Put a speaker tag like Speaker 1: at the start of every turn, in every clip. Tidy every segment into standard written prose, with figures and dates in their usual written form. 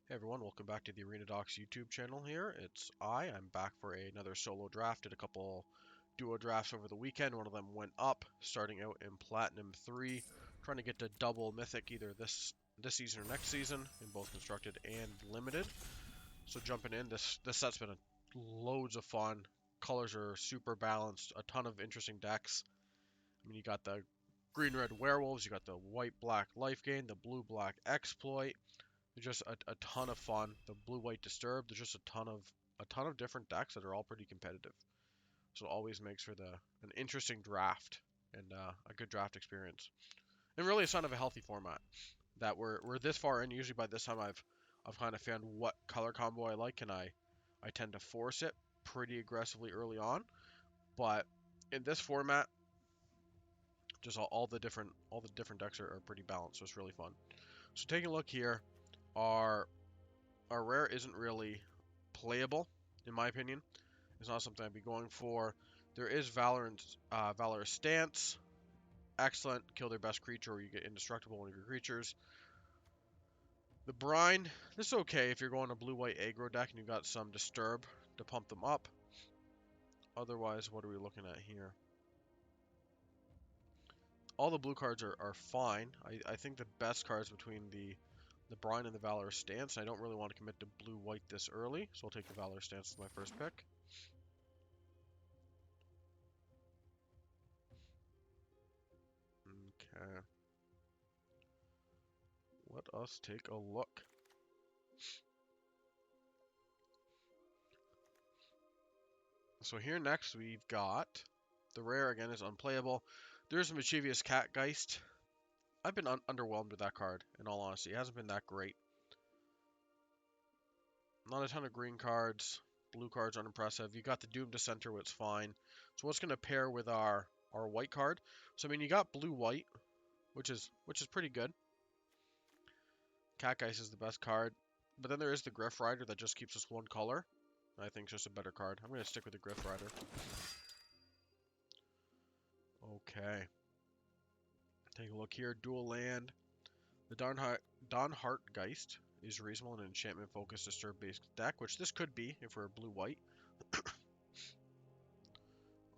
Speaker 1: Hey everyone, welcome back to the Arena Docs YouTube channel here. I'm back for another solo draft. Did a couple duo drafts over the weekend. One of them went up, starting out in Platinum 3, trying to get to double Mythic either this season or next season in both Constructed and Limited. So jumping in, this set's been loads of fun. Colors are super balanced, a ton of interesting decks. I mean, you got the green-red werewolves, you got the white-black life gain, the blue-black exploit. There's just a ton of fun. The blue-white disturb. There's just a ton of different decks that are all pretty competitive. So it always makes for an interesting draft and a good draft experience. And really a sign of a healthy format that we're this far in. Usually by this time I've kind of found what color combo I like, and I tend to force it pretty aggressively early on. But in this format, just all the different decks are pretty balanced, so it's really fun. So taking a look here, our our rare isn't really playable, in my opinion. It's not something I'd be going for. There is Valorous Stance. Excellent. Kill their best creature or you get indestructible one of your creatures. The Brine, this is okay if you're going a blue-white aggro deck and you've got some Disturb to pump them up. Otherwise, what are we looking at here? All the blue cards are fine. I think the best cards between the Brine and the Valorous Stance. I don't really want to commit to blue-white this early, so I'll take the Valorous Stance as my first pick. Okay. Let us take a look. So here next we've got the rare again is unplayable. There's Mischievous Catgeist. I've been underwhelmed with that card, in all honesty. It hasn't been that great. Not a ton of green cards. Blue cards unimpressive. You got the Doom Dissenter, which is fine. So what's going to pair with our white card? So I mean, you got blue white, which is pretty good. Catgeist is the best card, but then there is the Griff Rider that just keeps us one color. I think it's just a better card. I'm going to stick with the Griff Rider. Okay. Take a look here. Dual land. The Donhartgeist is reasonable in an enchantment focused disturb based deck, which this could be if we're blue-white.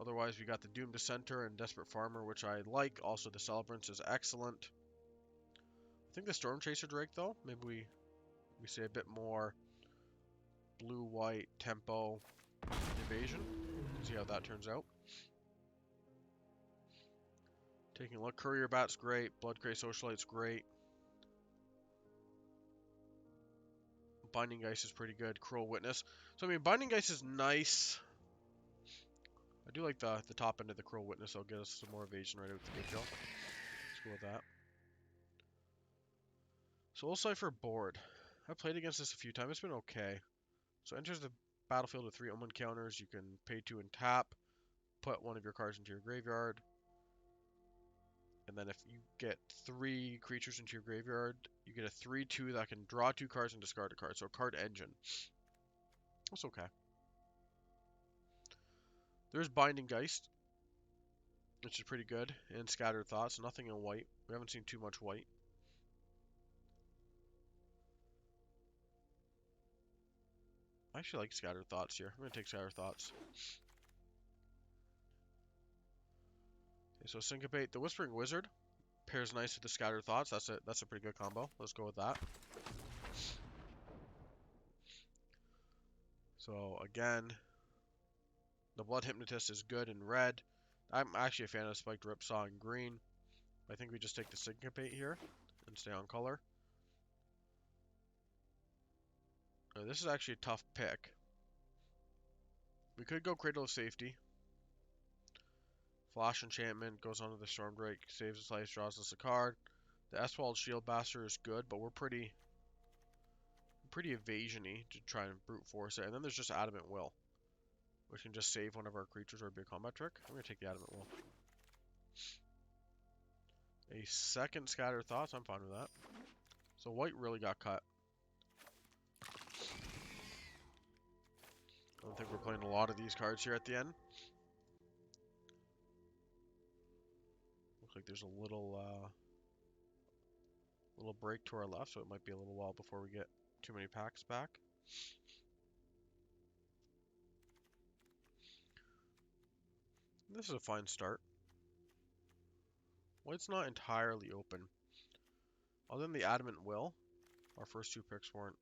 Speaker 1: Otherwise, we got the Doom Dissenter and Desperate Farmer, which I like. Also, the Celebrants is excellent. I think the Storm Chaser Drake, though, maybe we say a bit more blue-white tempo invasion. See how that turns out. Taking a look, Courier Bat's great. Bloodcray Socialite's great. Binding Geist is pretty good. Cruel Witness. So, I mean, Binding Geist is nice. I do like the top end of the Cruel Witness. I'll get us some more evasion right out the get-go. Let's go with that. Soul Cipher board. I've played against this a few times. It's been okay. So enters the battlefield with 3 Omen counters. You can pay 2 and tap. Put one of your cards into your graveyard. And then if you get 3 creatures into your graveyard, you get a 3/2 that can draw 2 cards and discard a card. So a card engine. That's okay. There's Binding Geist, which is pretty good, and Scattered Thoughts. Nothing in white. We haven't seen too much white. I actually like Scattered Thoughts here. I'm going to take Scattered Thoughts. Okay, so Syncopate. The Whispering Wizard pairs nice with the Scattered Thoughts. That's a pretty good combo. Let's go with that. So again, the Blood Hypnotist is good in red. I'm actually a fan of Spiked Ripsaw in green. I think we just take the Syncopate here and stay on color. Now, this is actually a tough pick. We could go Cradle of Safety. Flash Enchantment goes onto the Stormdrake, saves its life, draws us a card. The Eswald Shield Bastard is good, but we're pretty evasion-y to try and brute force it. And then there's just Adamant Will, which can just save one of our creatures or be a combat trick. I'm going to take the Adamant Will. A second Scatter Thoughts, I'm fine with that. So white really got cut. I don't think we're playing a lot of these cards here at the end. Looks like there's a little break to our left, so it might be a little while before we get too many packs back. This is a fine start. White's not entirely open. Other than the Adamant Will, our first two picks weren't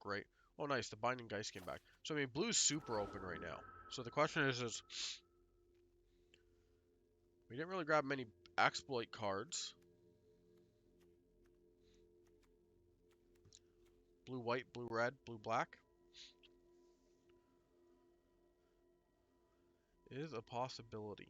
Speaker 1: great. Oh, nice. The Binding Geist came back. So, I mean, blue's super open right now. So the question is we didn't really grab many exploit cards. Blue, white, blue, red, blue, black is a possibility.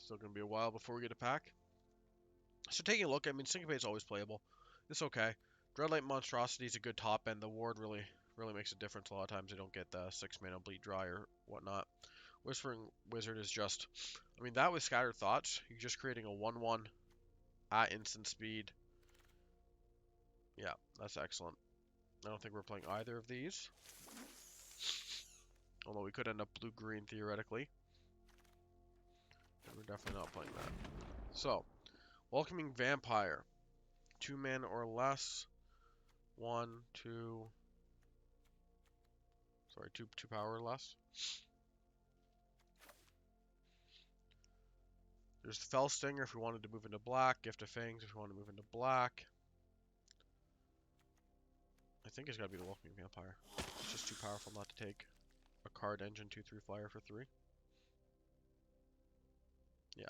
Speaker 1: Still going to be a while before we get a pack. So taking a look, I mean, Syncopate is always playable. It's okay. Dreadlight Monstrosity is a good top end. The ward really makes a difference. A lot of times they don't get the 6 mana bleed dry or whatnot. Whispering Wizard is just, I mean, that was Scattered Thoughts. You're just creating a 1/1 at instant speed. Yeah, that's excellent. I don't think we're playing either of these. Although we could end up blue-green theoretically. And we're definitely not playing that. So, Welcoming Vampire. 2 mana or less. 1, 2... Sorry, two power or less. There's the Fell Stinger if we wanted to move into black. Gift of Fangs if we want to move into black. I think it's got to be the Welcoming Vampire. It's just too powerful not to take a card engine 2/3 flyer for 3. Yeah.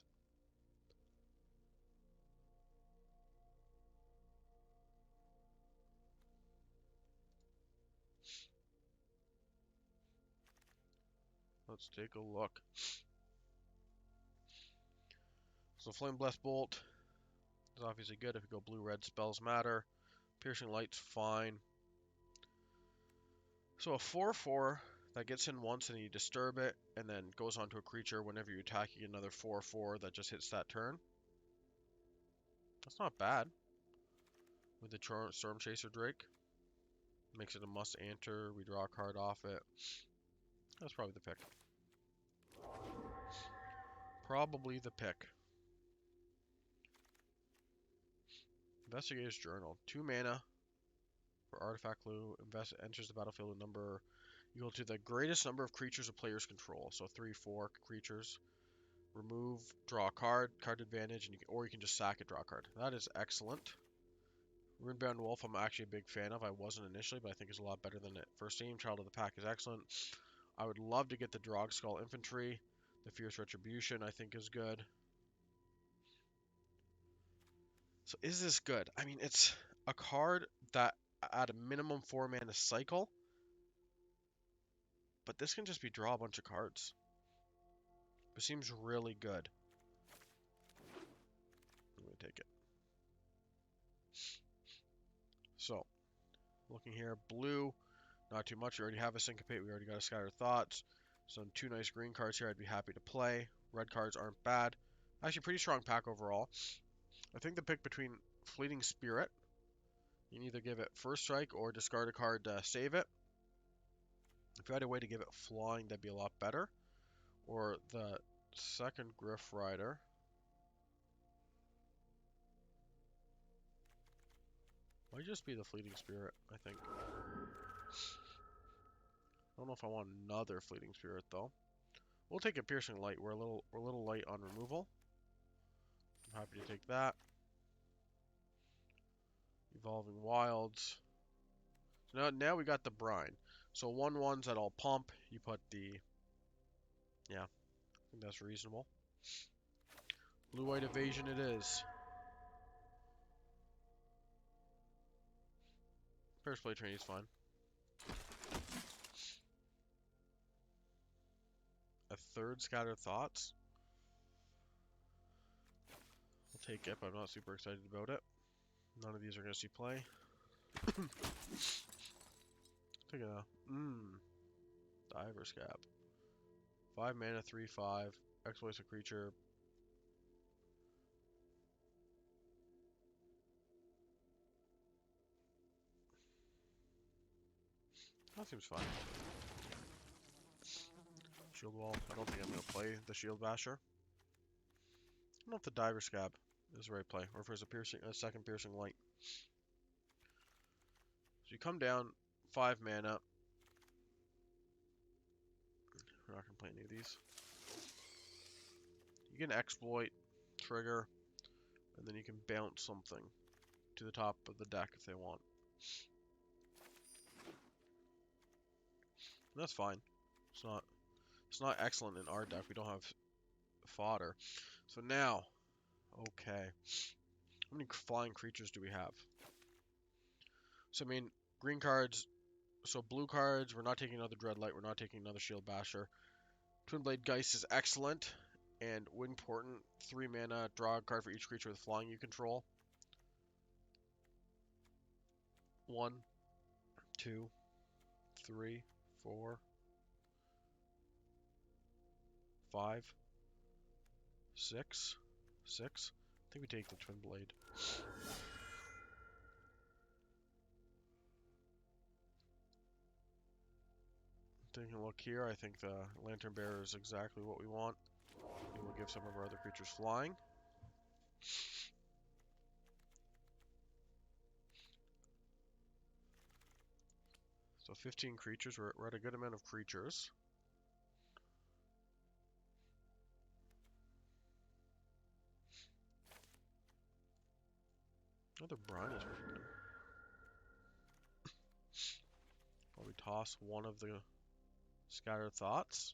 Speaker 1: Let's take a look. So Flame Blessed Bolt is obviously good. If you go blue-red, spells matter. Piercing Light's fine. So a 4/4 that gets in once and you disturb it, and then goes onto a creature whenever you attack, you get another 4/4 that just hits that turn. That's not bad. With the Storm Chaser Drake. Makes it a must enter. We draw a card off it. That's probably the pick. Probably the pick. Investigator's Journal. 2 mana for Artifact Clue. Enters the battlefield with number equal to the greatest number of creatures a players control. So 3/4 creatures. Remove, draw a card, card advantage, and or you can just sack it, draw a card. That is excellent. Runebound Wolf, I'm actually a big fan of. I wasn't initially, but I think it's a lot better than it first team. Child of the Pack is excellent. I would love to get the Drog Skull Infantry. The Fierce Retribution, I think, is good. So is this good? I mean, it's a card that at a minimum 4 mana cycle, but this can just be draw a bunch of cards. It seems really good. I'm going to take it. So, looking here, blue, not too much. We already have a Syncopate. We already got a Scattered Thoughts. So 2 nice green cards here I'd be happy to play. Red cards aren't bad. Actually, pretty strong pack overall. I think the pick between Fleeting Spirit, you can either give it First Strike or discard a card to save it. If you had a way to give it Flying, that'd be a lot better. Or the second Griff Rider. Might just be the Fleeting Spirit, I think. I don't know if I want another Fleeting Spirit though. We'll take a Piercing Light. We're a little light on removal. I'm happy to take that. Evolving Wilds. So now we got the Brine. So 1/1s that all pump. You put the... Yeah, I think that's reasonable. Blue-white evasion it is. First play training is fine. A third Scattered Thoughts. I'll take it, but I'm not super excited about it. None of these are going to see play. Take a... Diver's Cap. 5 mana, 3/5. Exploits a creature. That seems fine. Shield wall. I don't think I'm going to play the shield basher. I don't know if the diver scab is the right play, or if there's a second piercing light. So you come down, 5 mana. We're not going to play any of these. You can exploit, trigger, and then you can bounce something to the top of the deck if they want. And that's fine. It's not excellent in our deck. We don't have fodder. So now, okay. How many flying creatures do we have? So I mean, green cards. So blue cards, we're not taking another Dreadlight, we're not taking another Shield Basher. Twin Blade Geist is excellent, and Wing Portent, 3 mana, draw a card for each creature with flying you control. 1, 2, 3, 4, 5, 6. 6. I think we take the Twin Blade. Taking a look here, I think the Lantern Bearer is exactly what we want. It will give some of our other creatures flying. So 15 creatures, we're at a good amount of creatures. Another Brine is pretty good. Probably toss one of the Scattered Thoughts.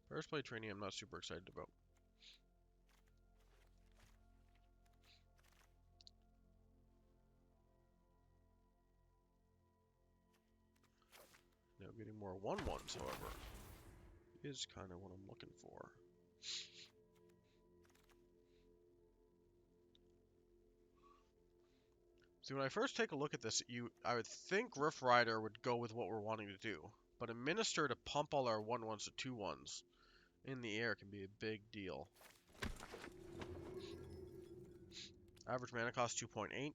Speaker 1: First play training I'm not super excited about. Now getting more 1/1s, however, is kind of what I'm looking for. See, when I first take a look at this, I would think Rift Rider would go with what we're wanting to do. But a Minister to pump all our 1/1s to 2/1s in the air can be a big deal. Average mana cost 2.8.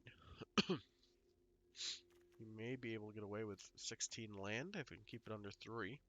Speaker 1: We may be able to get away with 16 land if we can keep it under 3.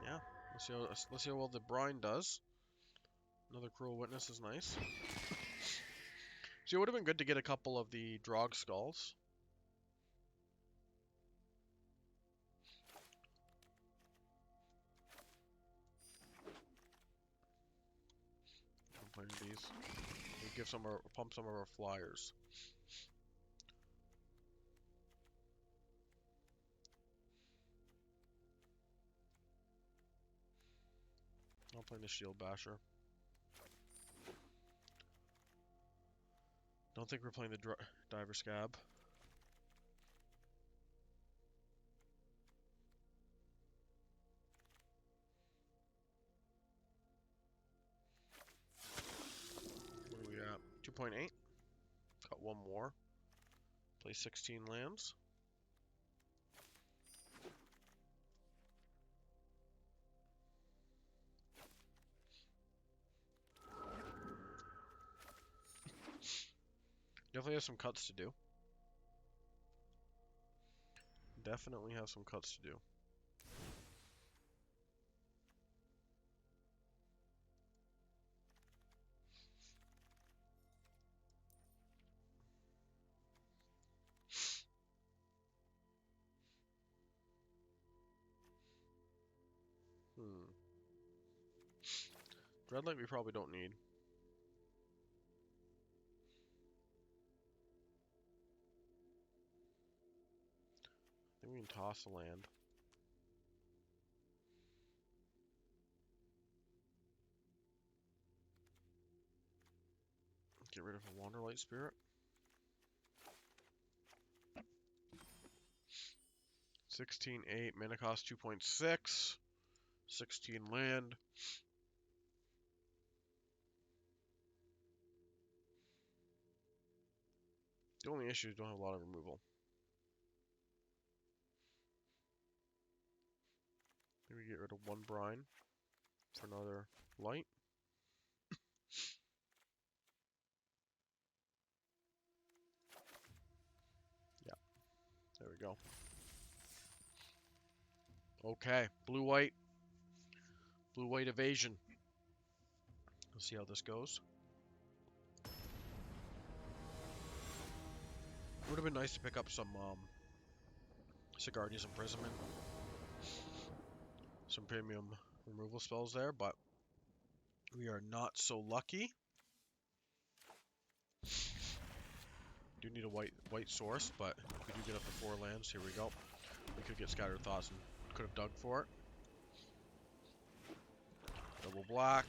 Speaker 1: Yeah, let's see how well the Brine does. Another Cruel Witness is nice. So it would have been good to get a couple of the Drog Skulls. Playing these. We give pump some of our flyers. I'll play the Shield Basher. Don't think we're playing the Diver Scab. What are we at? 2.8. Got one more. Play 16 lands. Definitely have some cuts to do. Definitely have some cuts to do. Dreadlight we probably don't need. I think we can toss a land. Get rid of a Wanderlight Spirit. 16-8, mana cost 2.6. 16 land. The only issue is don't have a lot of removal. Maybe get rid of one brine for another light. Yeah, there we go. Okay, blue-white. Blue-white evasion. Let's see how this goes. Would have been nice to pick up some Sigardia's Imprisonment. Some premium removal spells there, but we are not so lucky. Do need a white source, but we do get up to 4 lands. Here we go. We could get Scattered Thoughts and could have dug for it. Double black.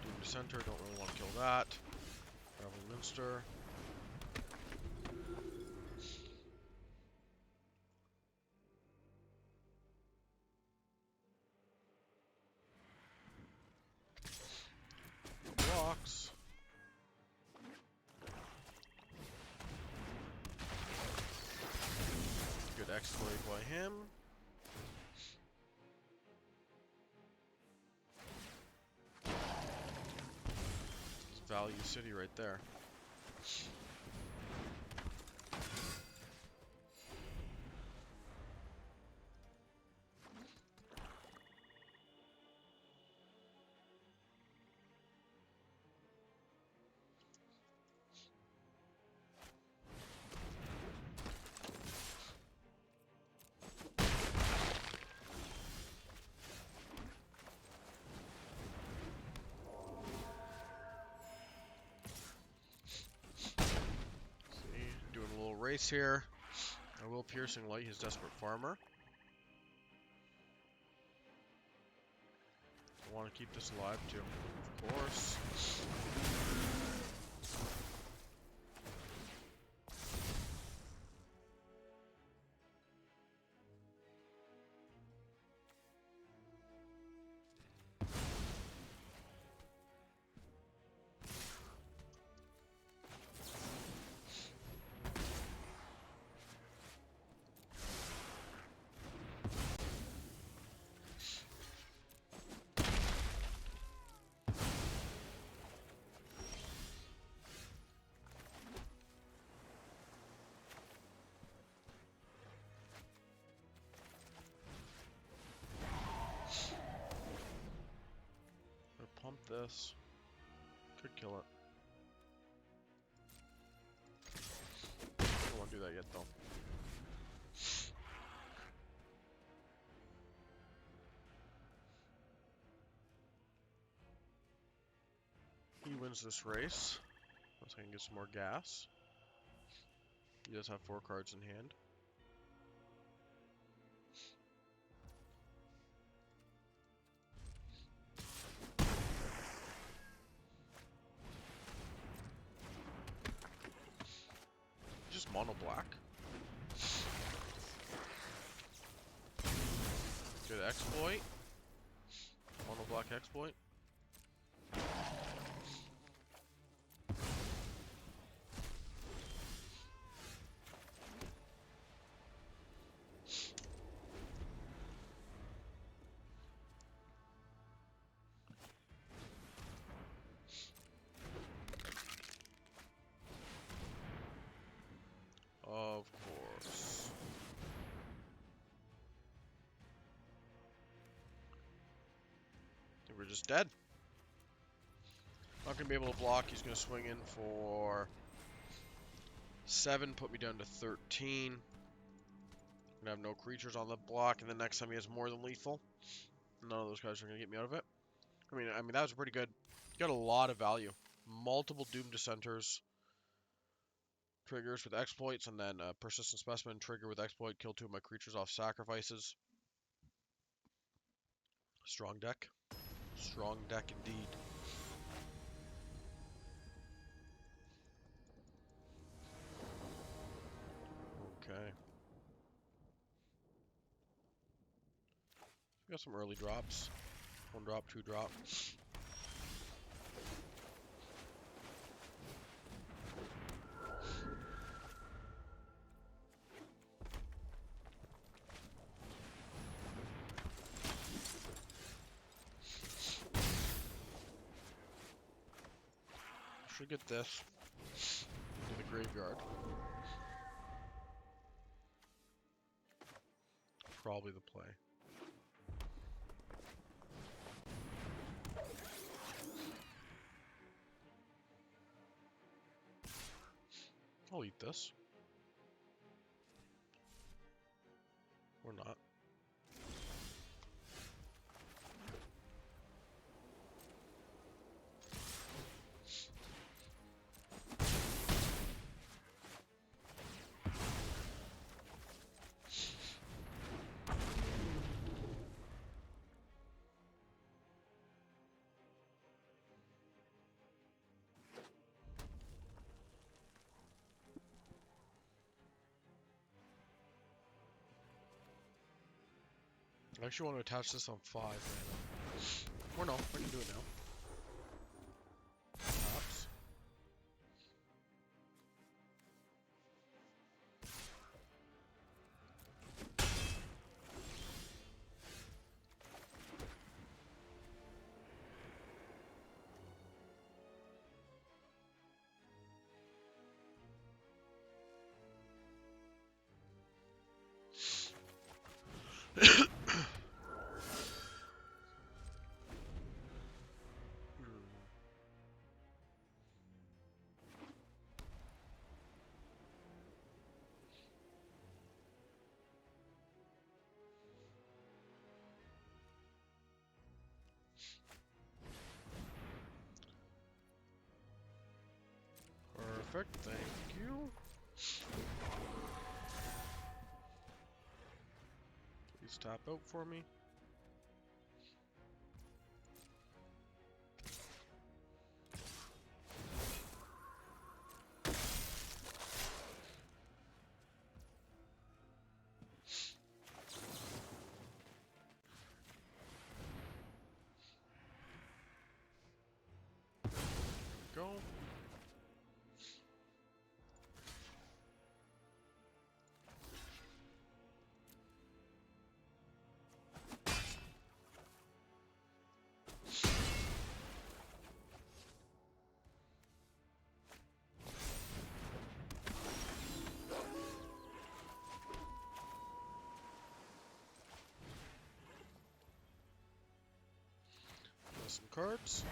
Speaker 1: Doom Dissenter, don't really want to kill that. Traveling Minster. Blocks. Good exploit by him. It's Value City right there. Race here. I will Piercing Light his Desperate Farmer. I want to keep this alive too, of course. Pump this. Could kill it. Don't want to do that yet, though. He wins this race. Once I can get some more gas. He does have 4 cards in hand. Just mono black. Good exploit. Mono black exploit. Of course. I think we're just dead. Not gonna be able to block. He's gonna swing in for 7, put me down to 13. Gonna have no creatures on the block, and the next time he has more than lethal. None of those guys are gonna get me out of it. I mean that was pretty good. Got a lot of value. Multiple Doom Dissenters. Triggers with exploits, and then Persistent Specimen trigger with exploit, kill 2 of my creatures off sacrifices. Strong deck. Strong deck indeed. We got some early drops. 1 drop, 2 drop. Should get this to the graveyard. Probably the play. I'll eat this. Or not. I actually want to attach this on 5 mana. Or no, I can do it now. Perhaps. Perfect, thank you. Please tap out for me. Go. Some cards.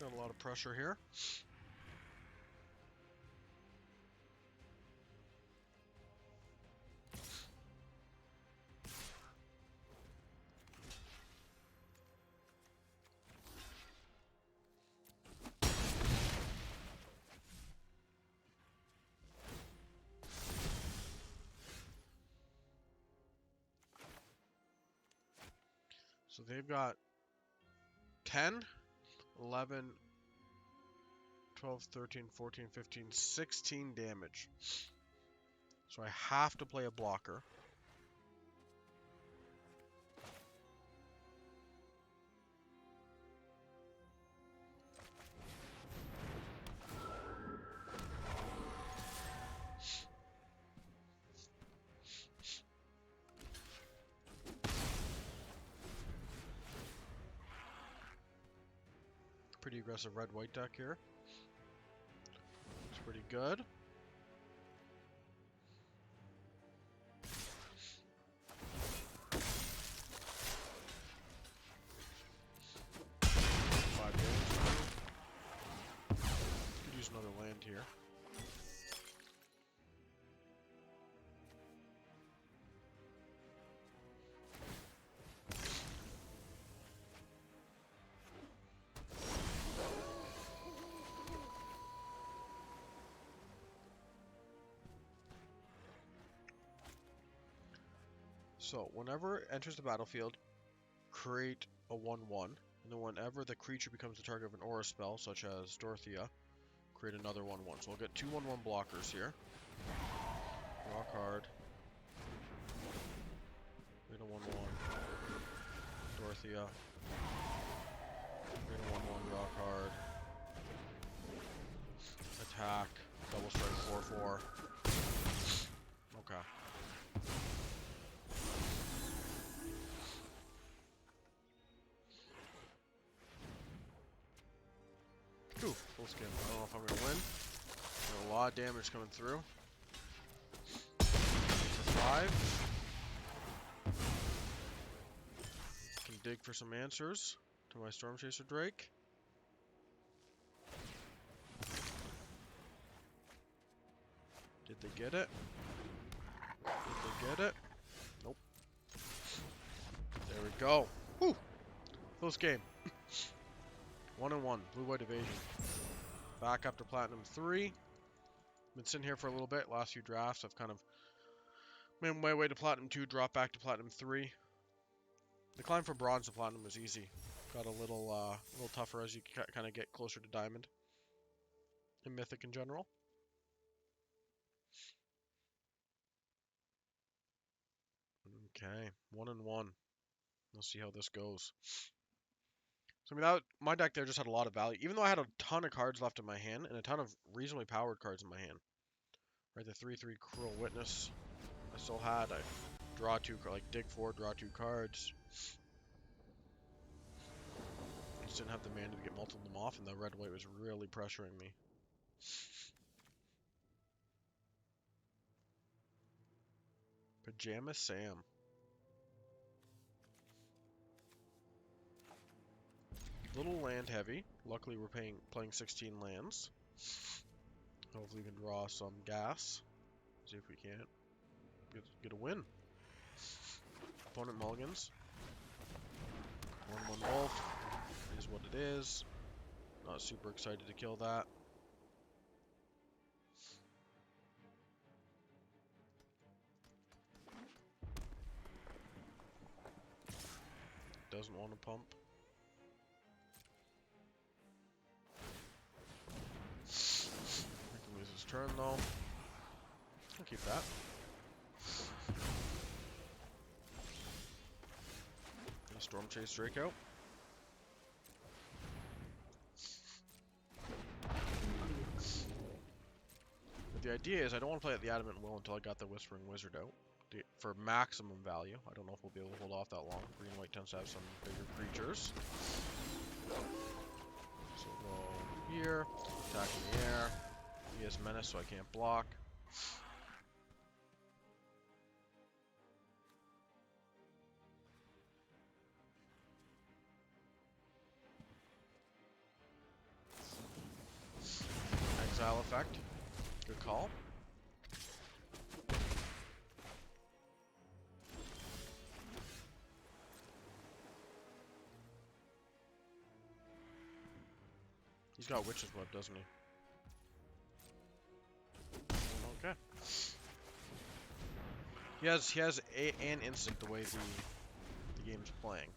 Speaker 1: Got a lot of pressure here. So they've got 10, 11, 12, 13, 14, 15, 16 damage. So I have to play a blocker. Pretty aggressive red-white deck here. It's pretty good. Could use another land here. So, whenever it enters the battlefield, create a 1/1, and then whenever the creature becomes the target of an aura spell, such as Dorothea, create another 1/1. So I'll get two 1/1 blockers here. Draw a card. Create a 1/1. Dorothea. Create a 1/1, draw a card. Attack. Double strike 4/4. Okay. Ooh, full skim. I don't know if I'm gonna win. Got a lot of damage coming through. It's a 5. Can dig for some answers to my Storm Chaser Drake. Did they get it? Did they get it? Nope. There we go. Whew! Close game. 1-1. Blue-white evasion. Back up to Platinum 3. Been sitting here for a little bit. Last few drafts, I've kind of made my way to Platinum 2, drop back to Platinum 3. The climb from Bronze to Platinum was easy. Got a little tougher as you kind of get closer to Diamond. In Mythic in general. Okay, 1-1. Let's see how this goes. So I mean, my deck there just had a lot of value. Even though I had a ton of cards left in my hand, and a ton of reasonably powered cards in my hand. Right, the 3/3 Cruel Witness I still had. I draw two, like dig 4, draw 2 cards. I just didn't have the mana to get multiple of them off, and the red-white was really pressuring me. Pajama Sam. Little land heavy. Luckily we're playing 16 lands. Hopefully we can draw some gas. See if we can't get a win. Opponent mulligans. 1/1 wolf. Is what it is. Not super excited to kill that. Doesn't want to pump. I can lose his turn though. I'll keep that. Gonna Storm Chase Drake out. But the idea is I don't want to play at the Adamant Will until I got the Whispering Wizard out. For maximum value. I don't know if we'll be able to hold off that long. Green and white tends to have some bigger creatures. So we'll go here. Attack in the air. He has menace, so I can't block. Exile effect. Good call. He's got Witch's Web, doesn't he? Okay. He has an instant the way the game's playing.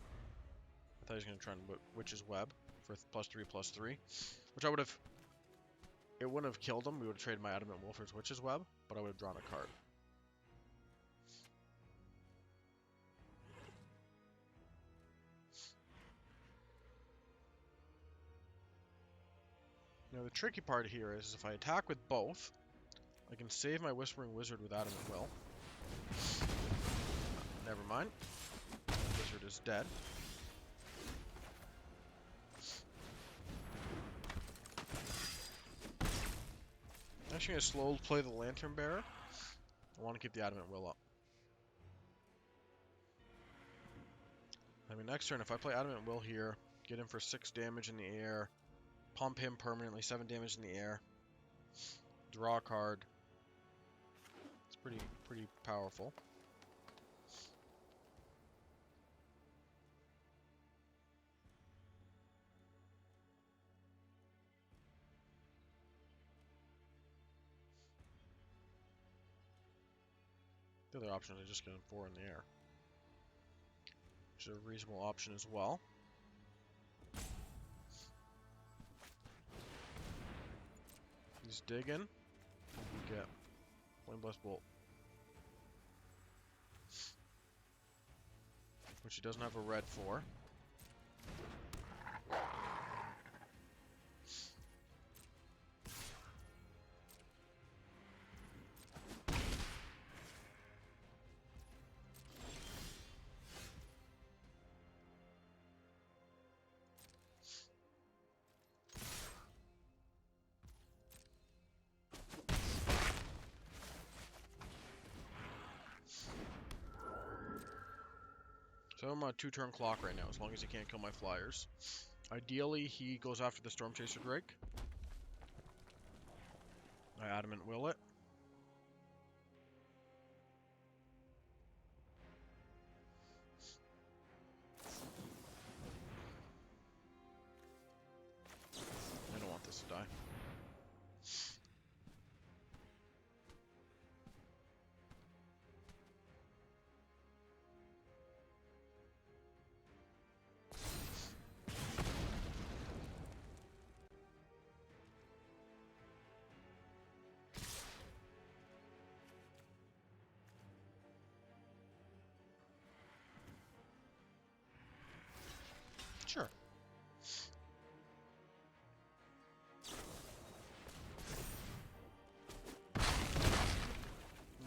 Speaker 1: I thought he was gonna try and Witch's Web for +3/+3, which I would have. It wouldn't have killed him. We would have traded my Adamant Wolf for his Witch's Web, but I would have drawn a card. Now the tricky part here is if I attack with both, I can save my Whispering Wizard with Adamant Will. Never mind. The wizard is dead. I'm actually going to slow play the Lantern Bearer. I want to keep the Adamant Will up. I mean, next turn, if I play Adamant Will here, get him for 6 damage in the air, pump him permanently, 7 damage in the air, draw a card. It's pretty powerful. The other option is just getting 4 in the air. which is a reasonable option as well. He's digging. What do we get? Flame Blast Bolt. Which he doesn't have a red for. So I'm on a 2-turn clock right now, as long as he can't kill my flyers. Ideally, he goes after the Storm Chaser Drake. I Adamant will it. I don't want this to die. Sure.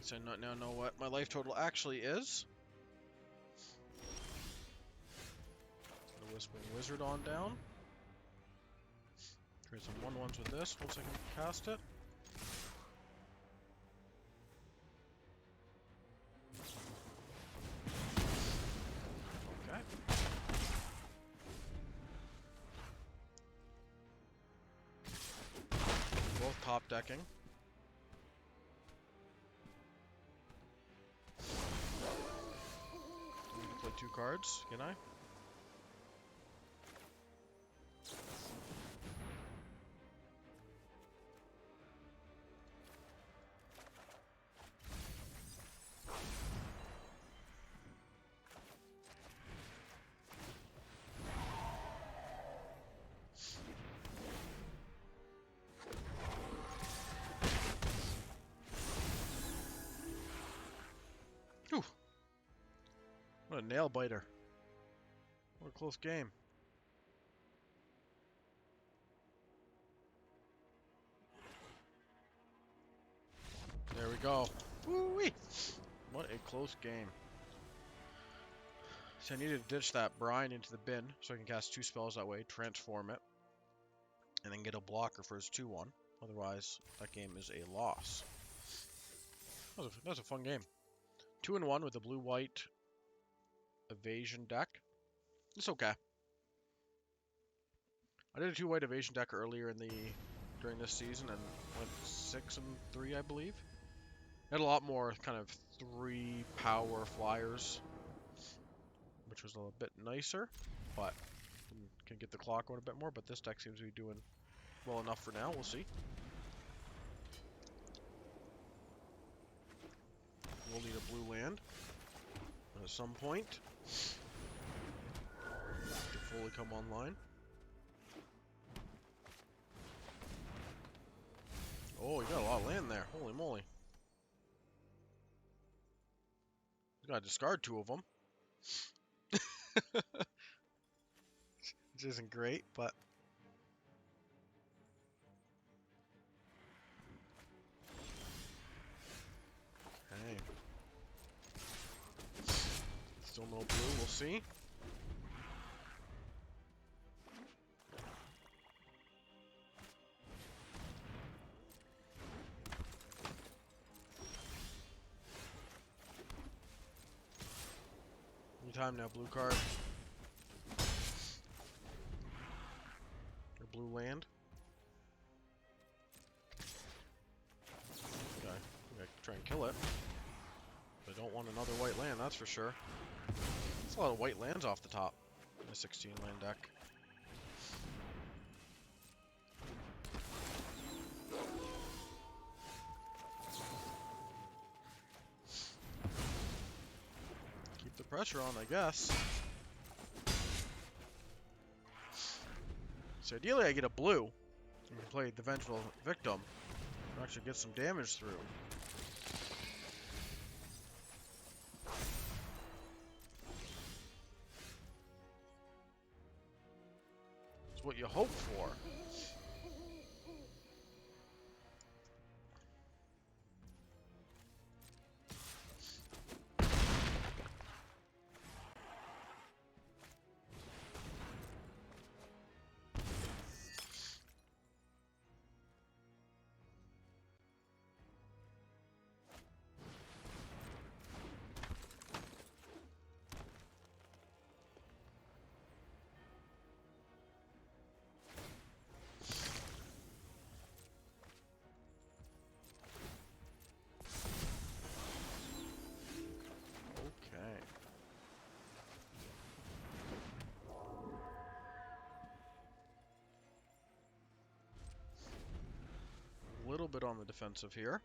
Speaker 1: Since I now know what my life total actually is. The Whispering Wizard on down. Create some 1/1s with this once I can cast it. Okay. Both top decking. I need to play 2 cards, can I? Whew. What a nail biter. What a close game. There we go. Woo-wee! What a close game. So I needed to ditch that brine into the bin so I can cast 2 spells that way, transform it, and then get a blocker for his 2/1. Otherwise, that game is a loss. That was a fun game. 2-1 with a blue-white evasion deck. It's okay. I did a 2-white evasion deck earlier during this season and went 6-3, I believe. Had a lot more kind of 3 power flyers, which was a little bit nicer, but can get the clock going a bit more. But this deck seems to be doing well enough for now. We'll see. We'll need a blue land at some point to fully come online. Oh, you got a lot of land there. Holy moly. You gotta discard 2 of them. Which isn't great, but... Okay. Still no blue, we'll see. Anytime now, blue card. Or blue land. Okay, I'm gonna try and kill it. But I don't want another white land, that's for sure. That's a lot of white lands off the top in a 16 land deck. Keep the pressure on, I guess. So ideally I get a blue and can play the Vengeful Victim and actually get some damage through. It's what you hope for. Okay. A little bit on the defensive here.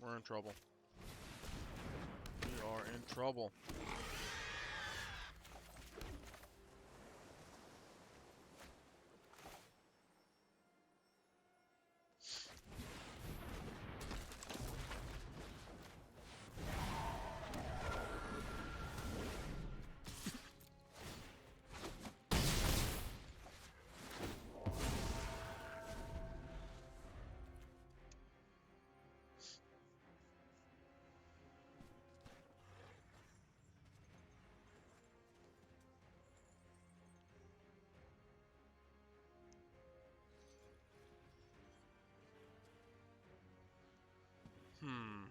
Speaker 1: We're in trouble. We are in trouble. Hmm.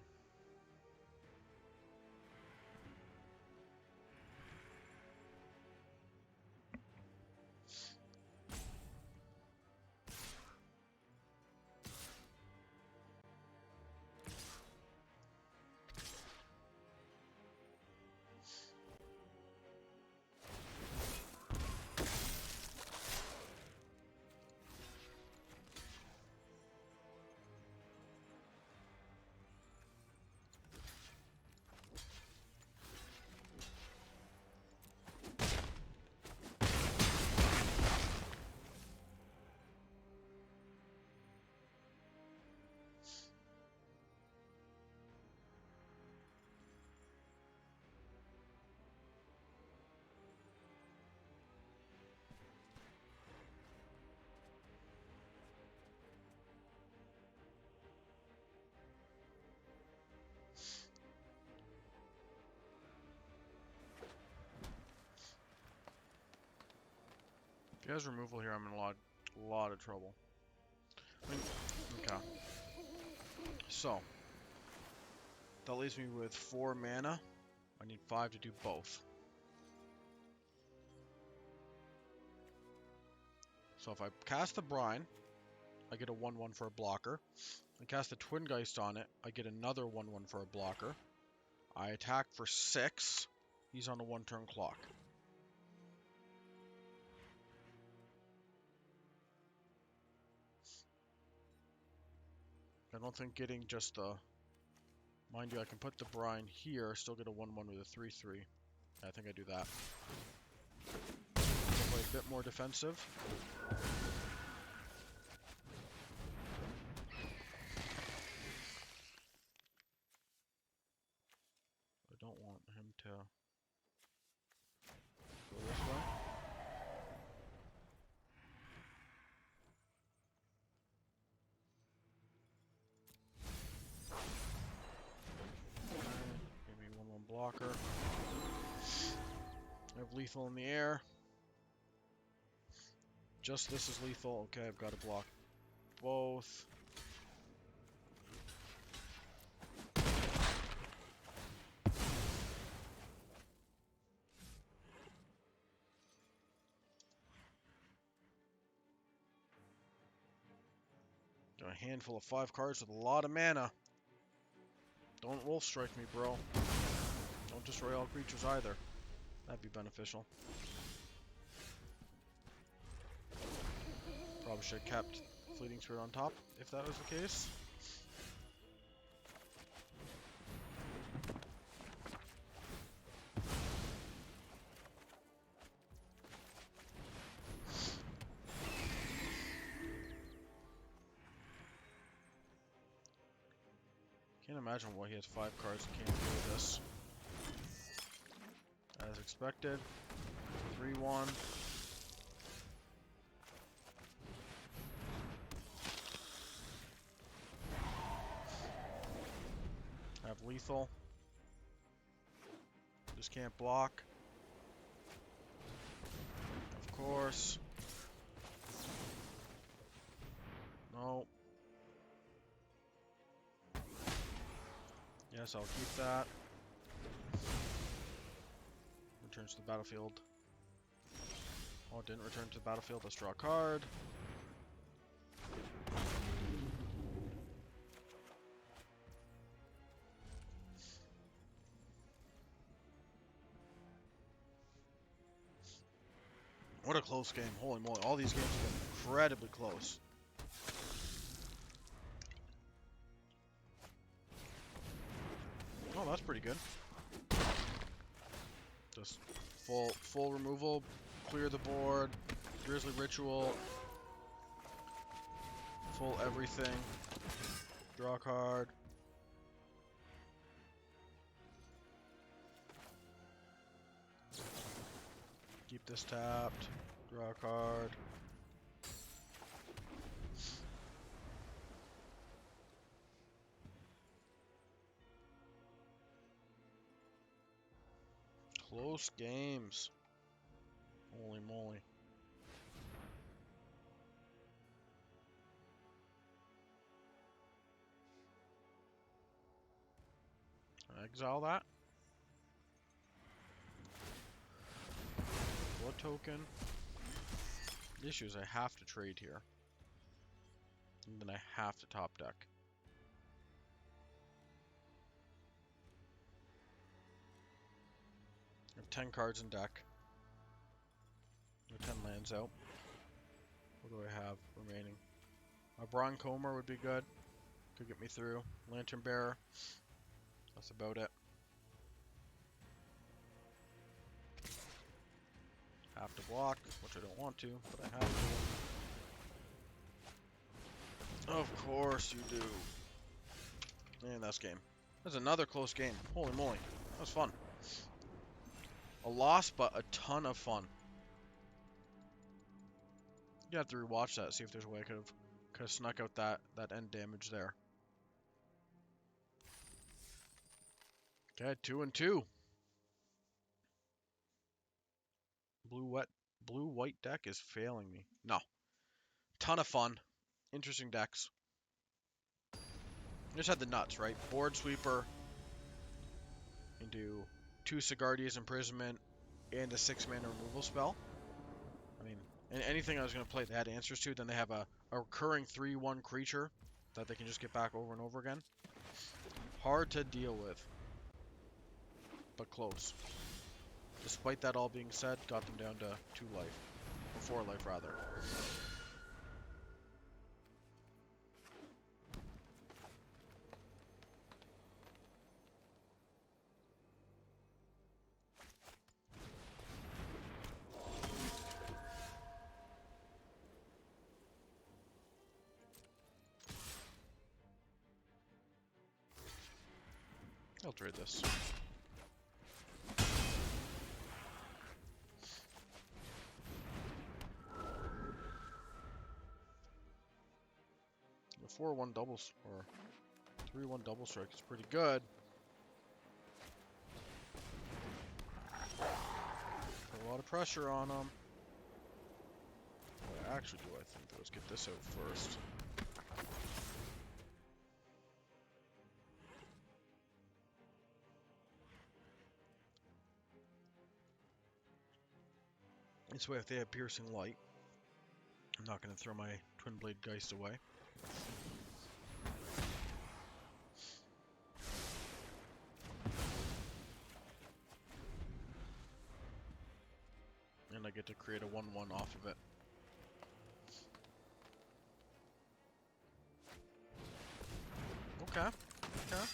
Speaker 1: If he has removal here, I'm in a lot of trouble. Okay. So, that leaves me with 4 mana. I need 5 to do both. So if I cast the Brine, I get a 1/1 for a blocker. I cast the Twin Geist on it, I get another 1/1 for a blocker. I attack for 6. He's on a 1-turn clock. I don't think getting just the... Mind you, I can put the Brine here, still get a 1/1 with a 3/3. I think I do that. Play a bit more defensive. I don't want him to... lethal in the air. Just this is lethal. Okay, I've got to block both. Got a handful of 5 cards with a lot of mana. Don't wolf strike me, bro. Don't destroy all creatures either. That'd be beneficial. Probably should have kept Fleeting Spirit on top if that was the case. Can't imagine why he has 5 cards and can't deal with this. As expected. 3-1. Have lethal. Just can't block. Of course. No. Yes, I'll keep that. Returns to the battlefield. Oh, it didn't return to the battlefield. Let's draw a card. What a close game. Holy moly. All these games have been incredibly close. Oh, that's pretty good. Just full removal, clear the board, Grizzly Ritual, full everything, draw a card. Keep this tapped, draw a card. Close games. Holy moly. Exile that. Blood token. The issue is I have to trade here. And then I have to top deck. I have 10 cards in deck. 10 lands out. What do I have remaining? A Broncomer would be good. Could get me through. Lantern Bearer. That's about it. Have to block, which I don't want to, but I have to. Of course you do. And that's game. That's another close game. Holy moly. That was fun. A loss, but a ton of fun. You have to rewatch that, see if there's a way I could have snuck out that end damage there. Okay, 2-2. Blue-white deck is failing me. No. Ton of fun. Interesting decks. Just had the nuts, right? Board Sweeper into 2 Sigardia's Imprisonment and a 6-mana removal spell. I mean, anything I was going to play they had answers to, then they have a recurring 3-1 creature that they can just get back over and over again. Hard to deal with, but close. Despite that all being said, got them down to 2 life. Or 4 life, rather. I'll trade this. The 4-1 doubles or 3-1 double strike is pretty good. lot of pressure on him. What I actually do, I think, let's get this out first. This way, if they have piercing light, I'm not going to throw my Twin Blade Geist away. And I get to create a 1/1 off of it. Okay. Okay.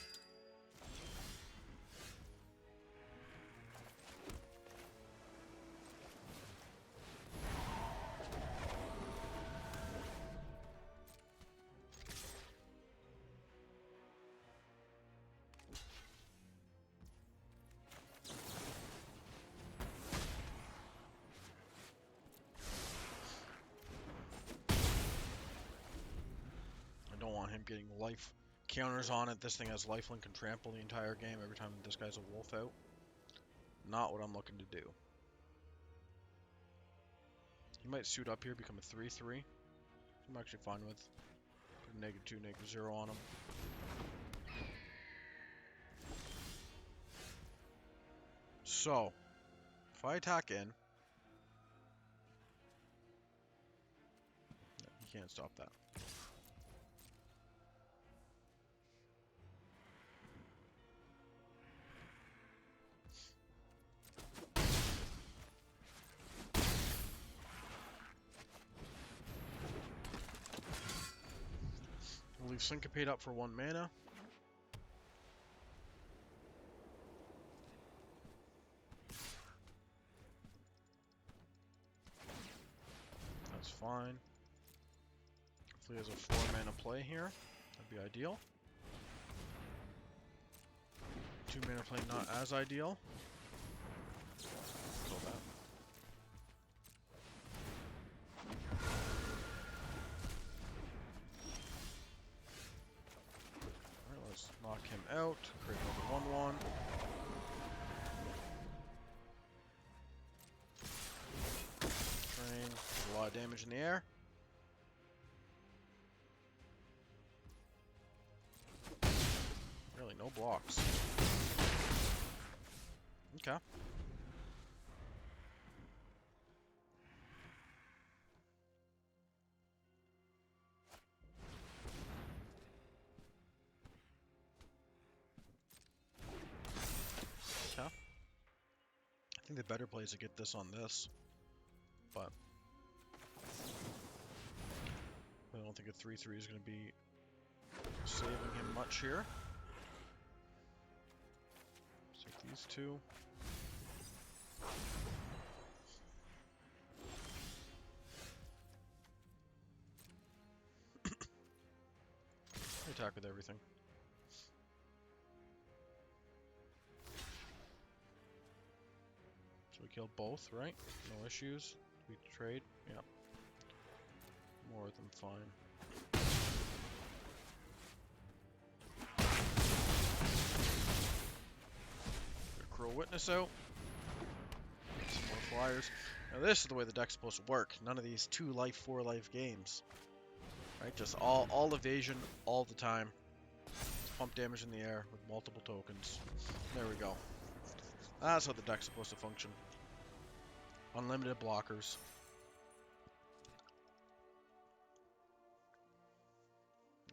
Speaker 1: I don't want him getting life counters on it. This thing has lifelink and trample the entire game every time this guy's a wolf out. Not what I'm looking to do. He might suit up here, become a 3/3. I'm actually fine with. Put -2, -0 on him. So, if I attack in, he can't stop that. We'll leave Syncopate up for 1 mana. That's fine. Hopefully he has a 4 mana play here. That'd be ideal. 2 mana play not as ideal. Kill that. Alright, let's knock him out. Create another 1/1. Train. A lot of damage in the air. Really, no blocks. Okay. Okay. I think the better play is to get this on this, but I don't think a 3/3 is going to be saving him much here. Let's take these two. Attack with everything. So we killed both, right? No issues. We trade? Yep. More than fine. Get a Cruel Witness out. Some more flyers. Now this is the way the deck's supposed to work. None of these 2 life, 4 life games. Right? Just all evasion all the time. Pump damage in the air with multiple tokens. There we go. That's how the deck's supposed to function. Unlimited blockers.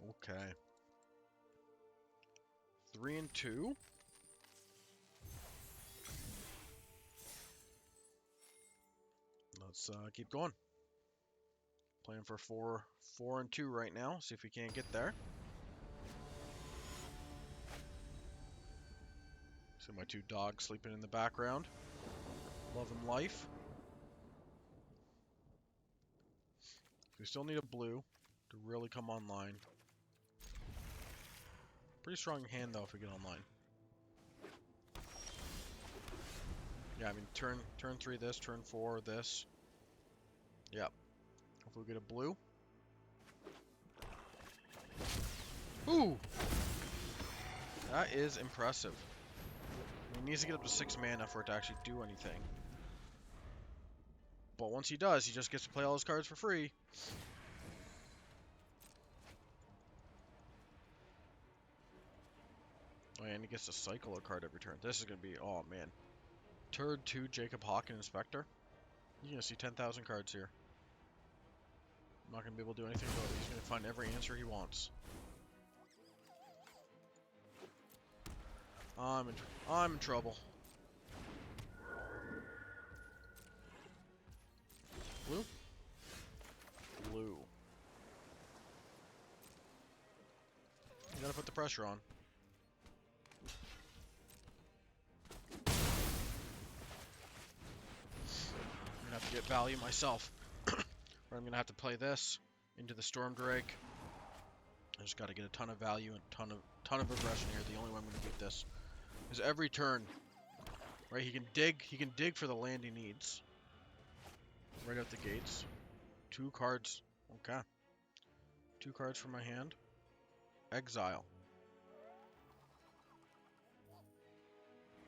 Speaker 1: Okay. 3 and 2. Let's keep going. Playing for 4 and 2 right now. See if we can't get there. See my 2 dogs sleeping in the background. Loving life. We still need a blue to really come online. Pretty strong hand though if we get online. Yeah, I mean turn 3 this, turn 4 this. Yep. Hopefully we get a blue. Ooh! That is impressive. He needs to get up to 6 mana for it to actually do anything. But once he does, he just gets to play all his cards for free. Oh, and he gets to cycle a card every turn. This is going to be, oh man. Turn 2 Jacob Hawken Inspector. You're going to see 10,000 cards here. I'm not going to be able to do anything about it. He's going to find every answer he wants. I'm in trouble. Blue? Blue. You gotta put the pressure on. I'm gonna have to get value myself. Or I'm gonna have to play this into the Storm Drake. I just gotta get a ton of value and ton of aggression here. The only way I'm gonna beat this is every turn. Right, he can dig for the land he needs. Right out the gates. 2 cards. Okay. 2 cards from my hand. Exile.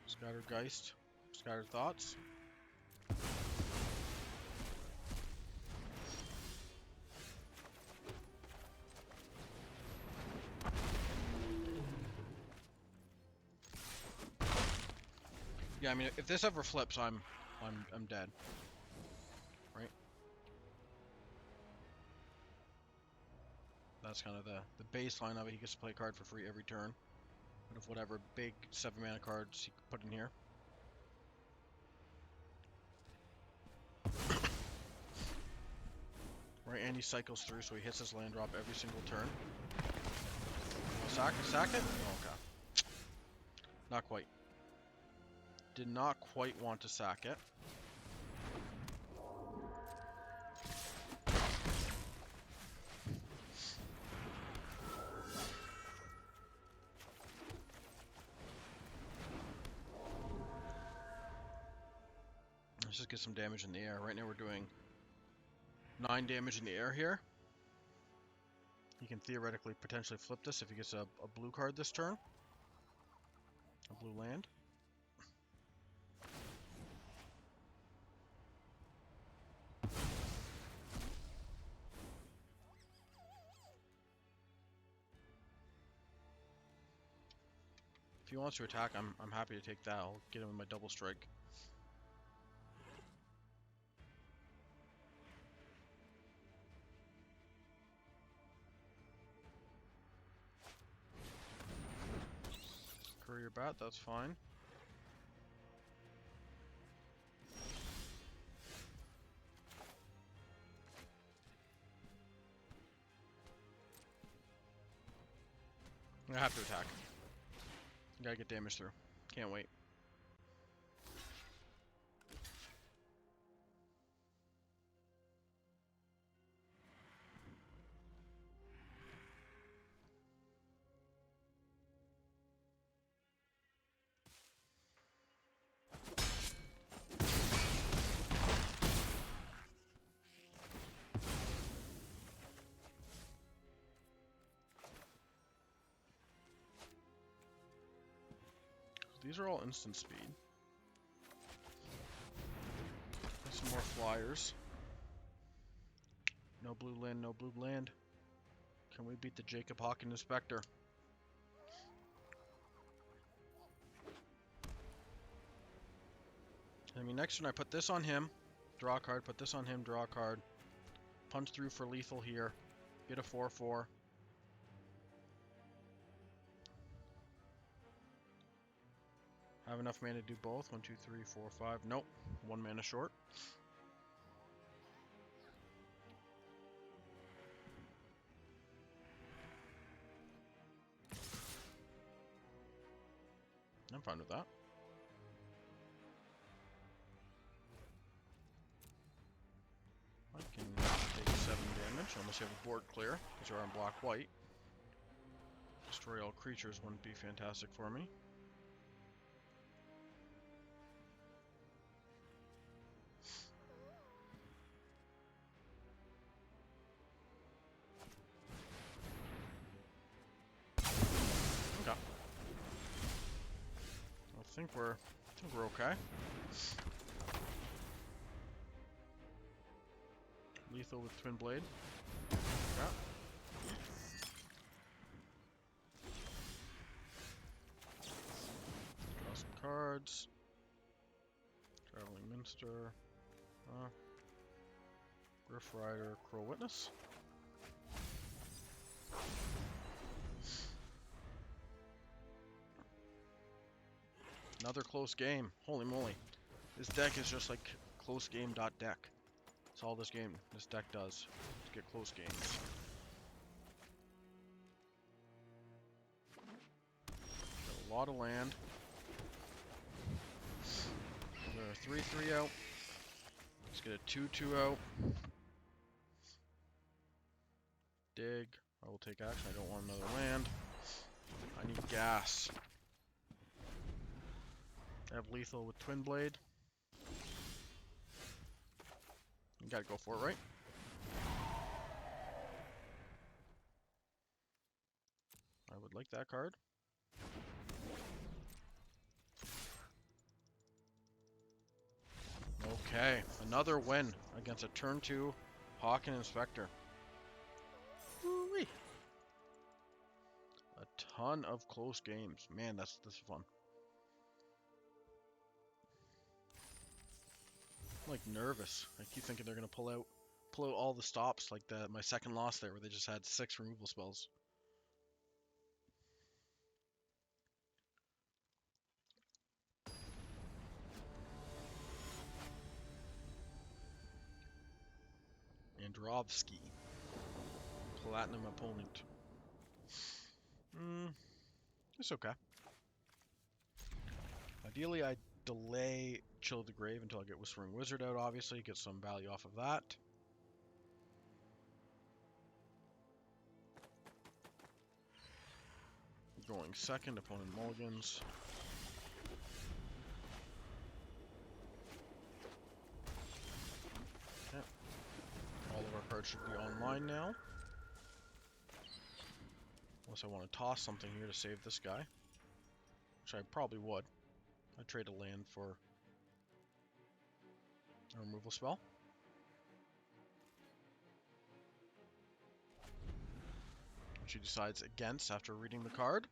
Speaker 1: Scattered Geist. Scattered Thoughts. Yeah, I mean, if this ever flips, I'm dead. Right? That's kind of the baseline of it. He gets to play a card for free every turn. Out of whatever big 7 mana cards he could put in here. Right, and he cycles through, so he hits his land drop every single turn. Sack it? Oh, okay. Not quite. Did not quite want to sack it. Let's just get some damage in the air. Right now we're doing 9 damage in the air here. He can theoretically potentially flip this if he gets a blue card this turn. A blue land. If he wants to attack, I'm happy to take that. I'll get him with my double strike. Courier bat, that's fine. I have to attack. Gotta get damage through. Can't wait. These are all instant speed. Some more flyers. No blue land, no blue land. Can we beat the Jacob Hawken Inspector? I mean, next turn I put this on him, draw a card, put this on him, draw a card. Punch through for lethal here. Get a 4/4. Have enough mana to do both. 1, 2, 3, 4, 5. Nope. 1 mana short. I'm fine with that. I can take 7 damage unless you have a board clear, because you're on black-white. Destroy all creatures wouldn't be fantastic for me. I think we're okay. lethal with Twin Blade. Yeah. Draw some cards. Traveling Minster. Griff Rider, Crow Witness. Another close game. Holy moly. This deck is just like close game.deck. That's all this deck does. To get close games. Got a lot of land. We'll get a 3/3 out. Let's get a 2/2 out. Dig. I will take action. I don't want another land. I need gas. I have lethal with Twin Blade. You gotta go for it, right? I would like that card. Okay, another win against a turn 2 Hawk and Inspector. Woo-wee. A ton of close games. Man, this is fun. I'm like nervous. I keep thinking they're gonna pull out all the stops, like my second loss there, where they just had 6 removal spells. Androvsky. Platinum opponent. It's okay. Ideally, I delay Chill the Grave until I get Whispering Wizard out, obviously, get some value off of that. Going second, opponent mulligans. Okay. All of our cards should be online now. Unless I want to toss something here to save this guy. Which I probably would. I'd trade a land for a removal spell. Which he decides against after reading the card.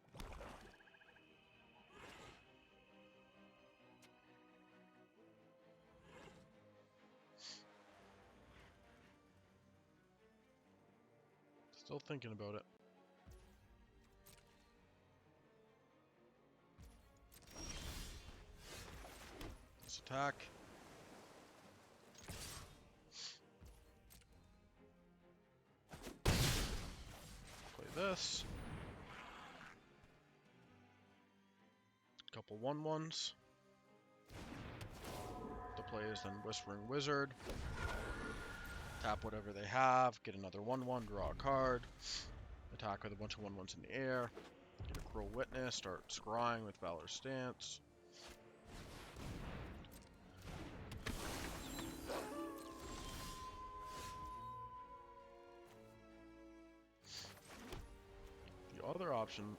Speaker 1: Still thinking about it. Let's attack. Play this. Couple 1/1s. The play is then Whispering Wizard. Tap whatever they have, get another 1/1, draw a card, attack with a bunch of 1/1s in the air, get a Crow Witness, start scrying with Valor Stance. The other option,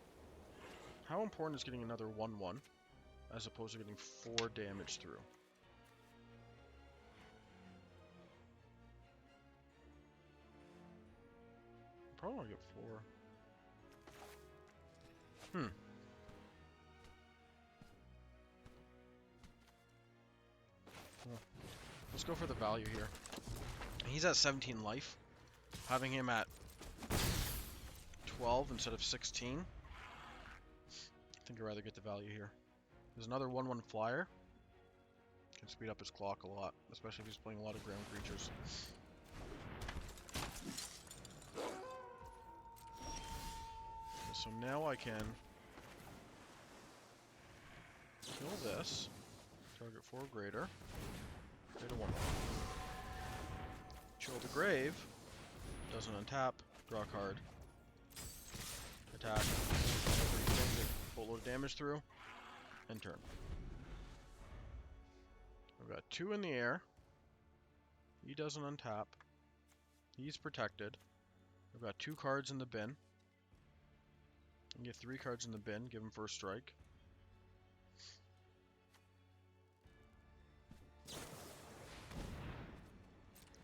Speaker 1: how important is getting another 1/1 as opposed to getting 4 damage through? Probably want to get 4. Well, let's go for the value here. He's at 17 life. Having him at 12 instead of 16. I think I'd rather get the value here. There's another 1/1 flyer. Can speed up his clock a lot, especially if he's playing a lot of ground creatures. So now I can kill this, target 4 greater, create a 1/1. Chill the Grave, doesn't untap, draw a card, attack, boatload of damage through, and turn. I've got 2 in the air, he doesn't untap, he's protected, I've got 2 cards in the bin. I can get 3 cards in the bin, give him first strike.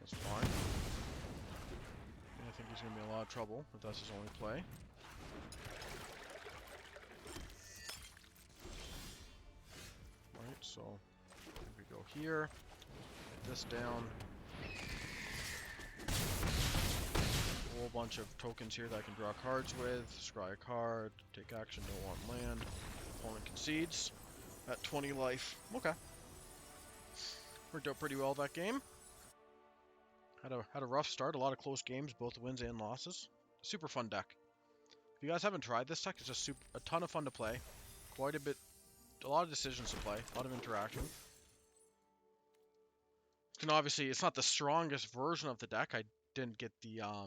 Speaker 1: That's fine. gonna be in a lot of trouble if that's his only play. Alright, so we go here, get this down. A whole bunch of tokens here that I can draw cards with. Scry a card, take action, don't want land. Opponent concedes at 20 life. Okay. Worked out pretty well that game. Had a rough start, a lot of close games, both wins and losses. Super fun deck. If you guys haven't tried this deck, it's just a ton of fun to play. Quite a bit, a lot of decisions to play, a lot of interaction. And obviously, it's not the strongest version of the deck. I didn't get the a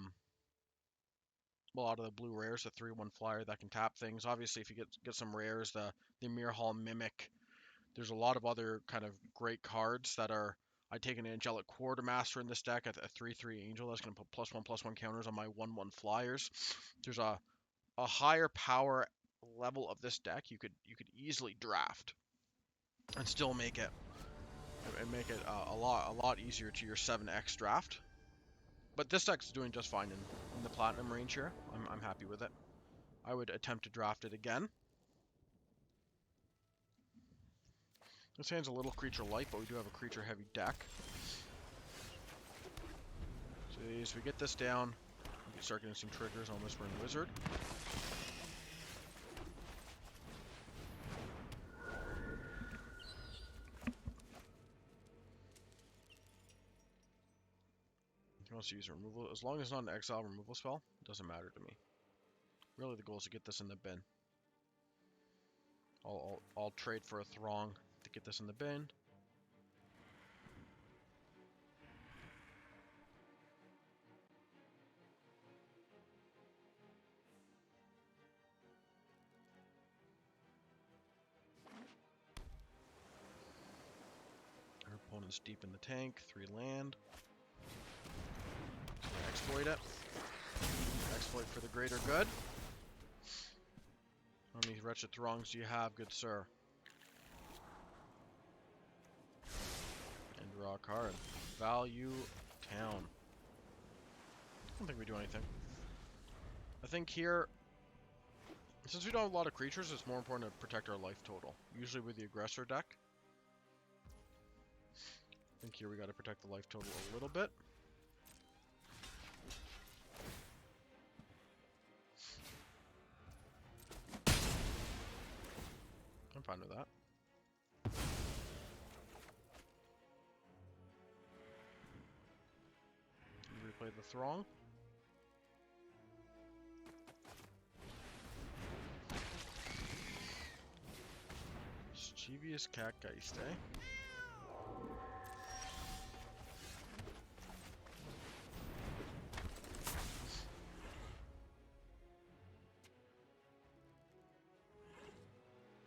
Speaker 1: lot of the blue rares, the 3/1 flyer that can tap things. Obviously, if you get some rares, the Mirror Hall Mimic. There's a lot of other kind of great cards that are. I take an Angelic Quartermaster in this deck, a 3/3 Angel that's going to put +1/+1 counters on my 1/1 flyers. There's a higher power level of this deck you could easily draft and still make it a lot easier to your 7x draft. But this deck's doing just fine in the platinum range here. I'm happy with it. I would attempt to draft it again. This hand's a little creature light, but we do have a creature heavy deck. So as we get this down, we can start getting some triggers on Whispering Wizard. You can also use removal. As long as it's not an exile removal spell, it doesn't matter to me. Really, the goal is to get this in the bin. I'll trade for a Throng to get this in the bin. Our opponent's deep in the tank, 3 land. So exploit it. Exploit for the greater good. How many wretched Throngs do you have, good sir? And draw a card. Value Town. I don't think we do anything. I think here, since we don't have a lot of creatures, it's more important to protect our life total. Usually with the aggressor deck. I think here we gotta protect the life total a little bit. I'm fine with that. Replay the Throng. Mischievous Catgeist, eh?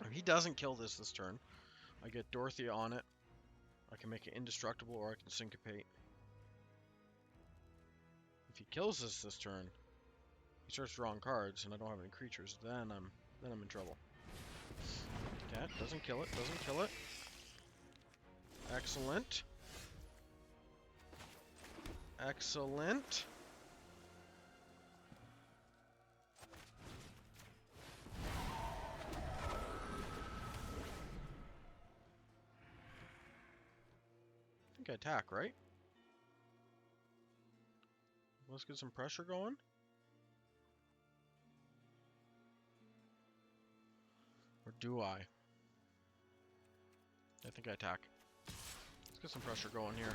Speaker 1: If he doesn't kill this turn, I get Dorothy on it. I can make it indestructible or I can syncopate. If he kills this turn, he starts drawing cards and I don't have any creatures, then I'm in trouble. Okay, doesn't kill it, doesn't kill it. Excellent. Excellent. I think I attack, right? Let's get some pressure going. Or do I? I think I attack. Let's get some pressure going here.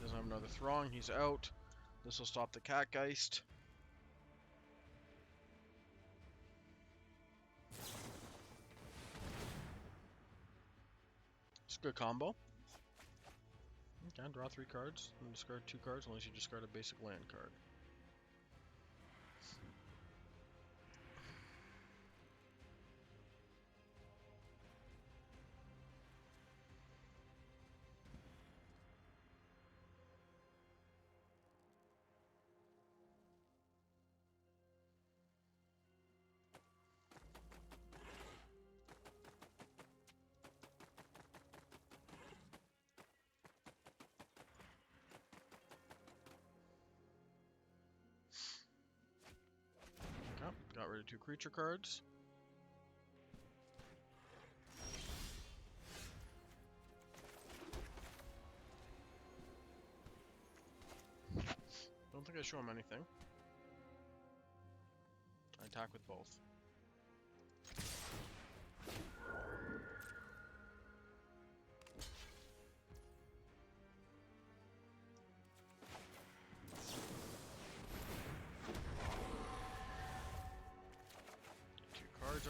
Speaker 1: Doesn't have another Throng, he's out. This will stop the Catgeist. It's a good combo. Okay, draw 3 cards and discard 2 cards unless you discard a basic land card. rid of 2 creature cards. Don't think I show him anything. I attack with both.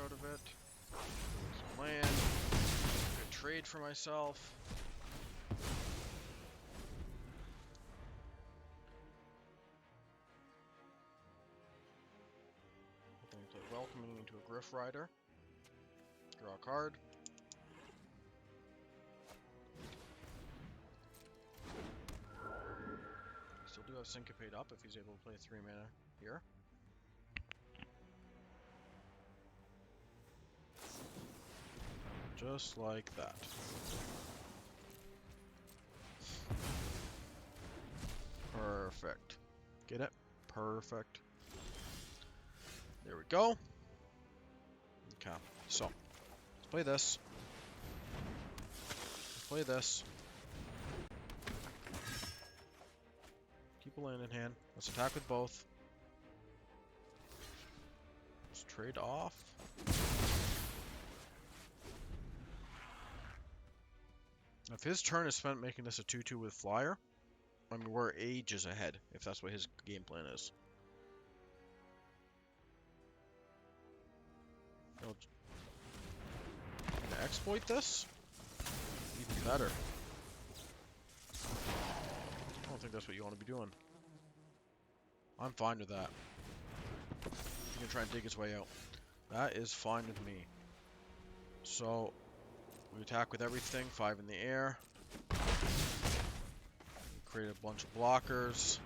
Speaker 1: Out of it. Some land. Good trade for myself. I think play Welcoming into a Griff Rider. Draw a card. Still do have Syncopate up if he's able to play 3 mana here. Just like that. Perfect. Get it? Perfect. There we go. Okay, so let's play this. Let's play this. Keep a land in hand. Let's attack with both. Let's trade off. If his turn is spent making this a 2-2 with Flyer, I mean, we're ages ahead, if that's what his game plan is. Gonna exploit this? Even better. I don't think that's what you want to be doing. I'm fine with that. He's gonna try and dig his way out. That is fine with me. So, we attack with everything, 5 in the air. Create a bunch of blockers.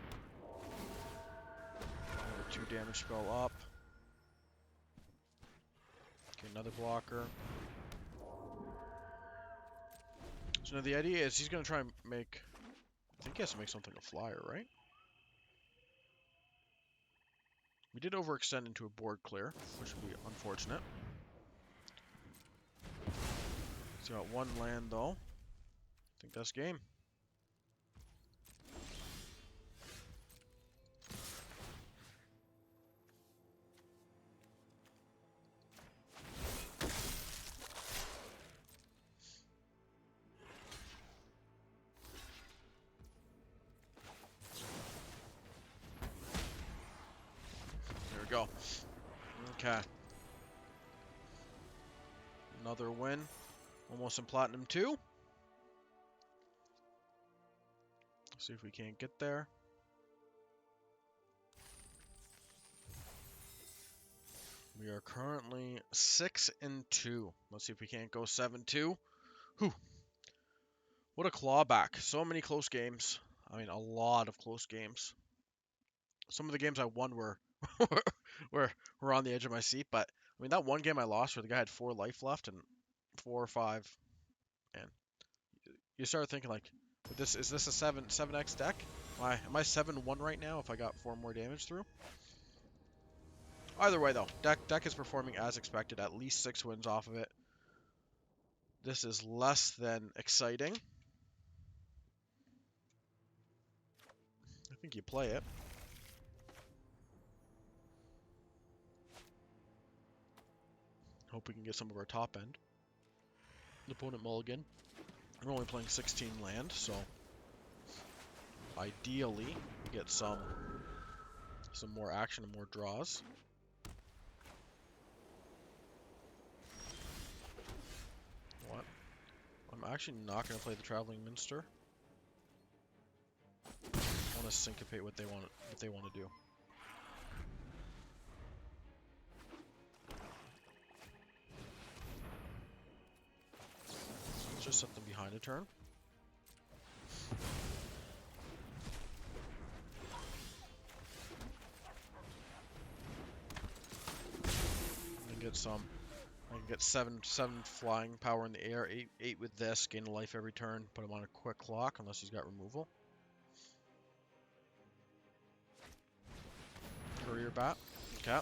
Speaker 1: Another 2 damage spell up. Okay, another blocker. So now the idea is he's going to try and make... I think he has to make something a flyer, right? We did overextend into a board clear, which would be unfortunate. He's got 1 land, though. I think that's game. There we go. Okay. Another win. Almost in Platinum 2. Let's see if we can't get there. We are currently 6-2. Let's see if we can't go 7-2. Whew. What a clawback. So many close games. I mean, a lot of close games. Some of the games I won were were on the edge of my seat, but I mean that one game I lost where the guy had 4 life left and 4 or 5, and you start thinking like, is this a 7x deck? Am I 7-1 right now if I got 4 more damage through? Either way though, deck is performing as expected, at least 6 wins off of it. This is less than exciting. I think you play it. Hope we can get some of our top end. Opponent mulligan. We're only playing 16 land, so ideally we get some more action and more draws. What? I'm actually not going to play the Traveling Minster. I want to syncopate what they want to do. Let's just set them behind a turn. And get some. I can get 7 flying power in the air, 8 with this, gain a life every turn, put him on a quick clock unless he's got removal. Courier bat. Okay.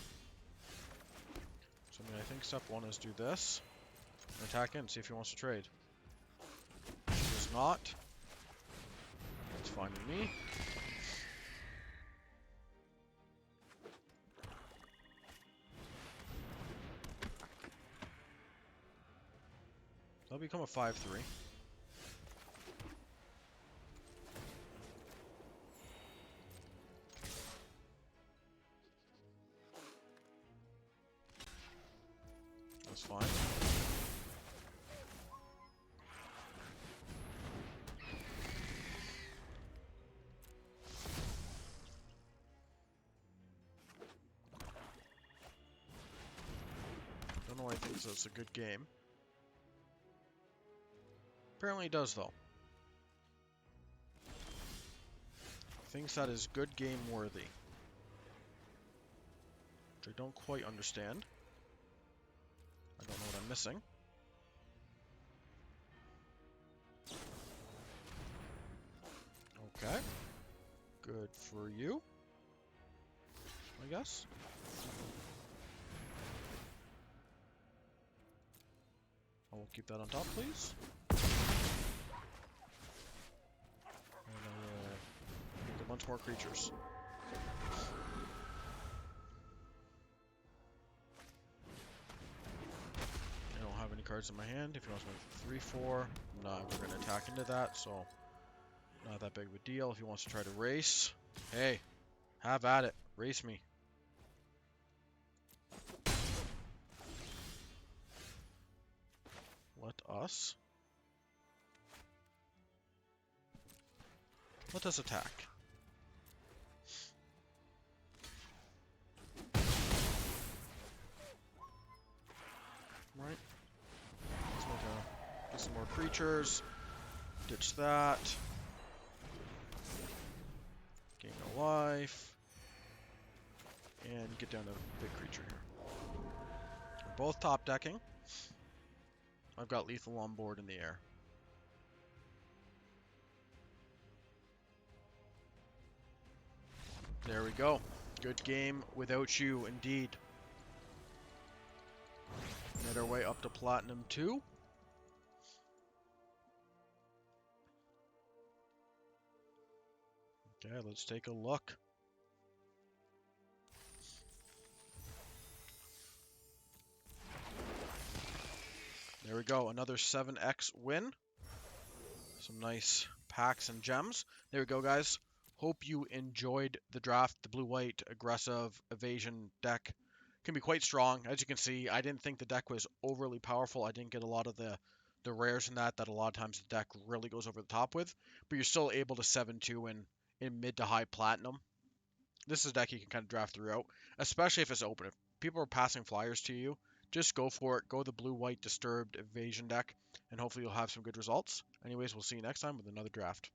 Speaker 1: So I mean, I think step one is do this. And attack in, see if he wants to trade. He does not. That's fine with me. That'll become a 5-3. That's fine. Don't know why he thinks it's a good game. Apparently he does, though. Thinks that is good game worthy. Which I don't quite understand. I don't know what I'm missing. Okay. Good for you, I guess. I will keep that on top, please. And I will make a bunch more creatures. I don't have any cards in my hand. If he wants to make 3-4, no, we're going to attack into that, so not that big of a deal. If he wants to try to race, hey, have at it. Race me. Let us attack. Right. Let's get some more creatures. Ditch that. Gain no life. And get down to big creature here. We're both top decking. I've got lethal on board in the air. There we go. Good game without you, indeed. Made our way up to Platinum 2. Okay, let's take a look. There we go, another 7x win. Some nice packs and gems. There we go, guys. Hope you enjoyed the draft. The blue-white aggressive evasion deck can be quite strong. As you can see, I didn't think the deck was overly powerful. I didn't get a lot of the rares in that a lot of times the deck really goes over the top with. But you're still able to 7-2 in mid to high platinum. This is a deck you can kind of draft throughout, especially if it's open. If people are passing flyers to you, just go for it. Go the blue-white disturbed evasion deck, and hopefully you'll have some good results. Anyways, we'll see you next time with another draft.